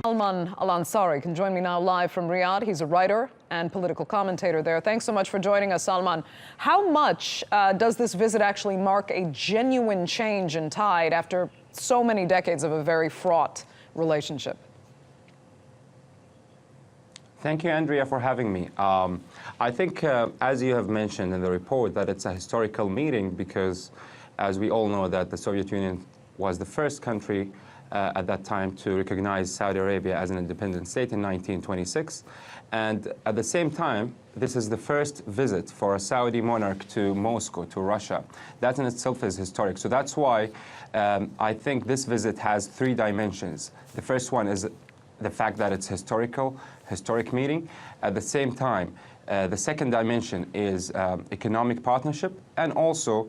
Salman Al-Ansari can join me now live from Riyadh. He's a writer and political commentator there. Thanks so much for joining us, Salman. How much does this visit actually mark a genuine change in tide after so many decades of a very fraught relationship? Thank you, Andrea, for having me. I think, as you have mentioned in the report, that it's a historical meeting because, as we all know, that the Soviet Union was the first country at that time to recognize Saudi Arabia as an independent state in 1926. And at the same time, this is the first visit for a Saudi monarch to Moscow, to Russia. That in itself is historic. So that's why I think this visit has three dimensions. The first one is the fact that it's historic meeting. At the same time, the second dimension is economic partnership and also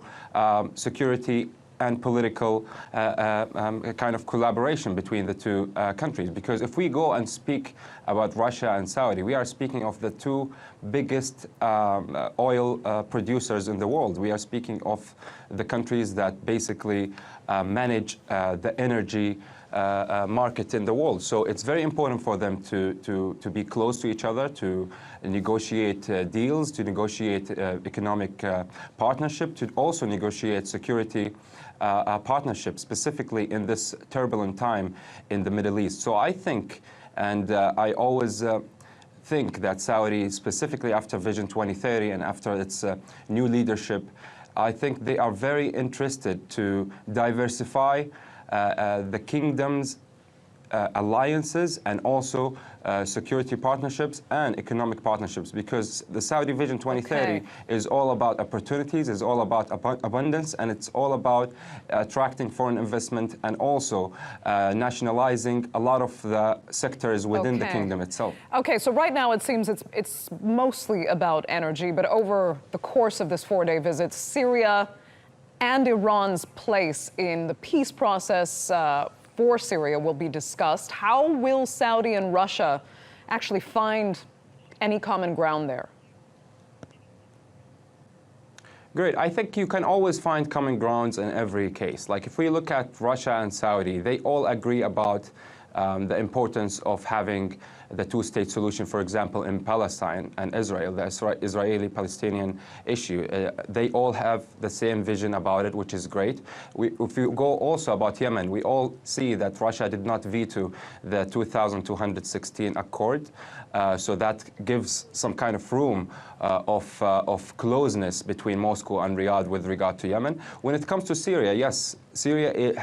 security and political kind of collaboration between the two countries. Because if we go and speak about Russia and Saudi, we are speaking of the two biggest oil producers in the world. We are speaking of the countries that basically manage the energy market in the world. So it's very important for them to be close to each other, to negotiate deals, to negotiate economic partnership, to also negotiate security partnership, specifically in this turbulent time in the Middle East. So I think, and I always think that Saudi, specifically after Vision 2030 and after its new leadership, I think they are very interested to diversify the kingdom's alliances and also security partnerships and economic partnerships, because the Saudi Vision 2030 is all about opportunities, is all about abundance, and it's all about attracting foreign investment and also nationalizing a lot of the sectors within the kingdom itself. Okay, so right now it seems it's mostly about energy, but over the course of this four-day visit, Syria and Iran's place in the peace process for Syria will be discussed. How will Saudi and Russia actually find any common ground there? Great. I think you can always find common grounds in every case. Like if we look at Russia and Saudi, they all agree about the importance of having the two-state solution, for example, in Palestine and Israel, the Israeli-Palestinian issue. They all have the same vision about it, which is great. If you go also about Yemen, we all see that Russia did not veto the 2216 accord. So that gives some kind of room of closeness between Moscow and Riyadh with regard to Yemen. When it comes to Syria, yes, Syria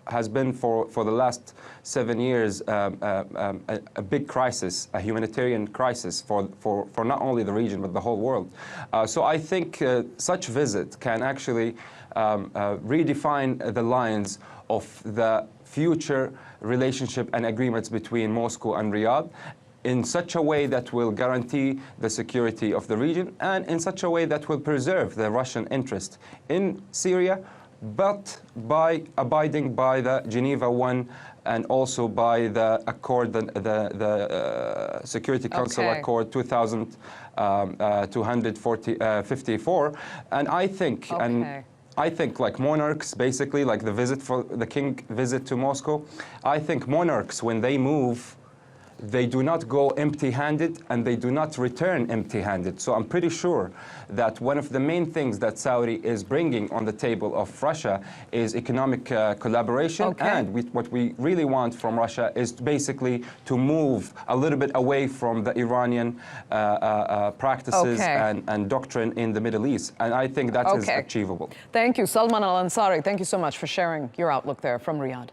has been for the last 7 years a big crisis, a humanitarian crisis for not only the region but the whole world. So I think such visit can actually redefine the lines of the future relationship and agreements between Moscow and Riyadh in such a way that will guarantee the security of the region and in such a way that will preserve the Russian interest in Syria, but by abiding by the Geneva I and also by the accord, the Security Council Accord 2254. And I think, like monarchs, basically, like the visit for the king visit to Moscow, I think monarchs, when they move, they do not go empty-handed and they do not return empty-handed. So I'm pretty sure that one of the main things that Saudi is bringing on the table of Russia is economic collaboration. And what we really want from Russia is basically to move a little bit away from the Iranian practices and doctrine in the Middle East. And I think that is achievable. Thank you, Salman Al-Ansari. Thank you so much for sharing your outlook there from Riyadh.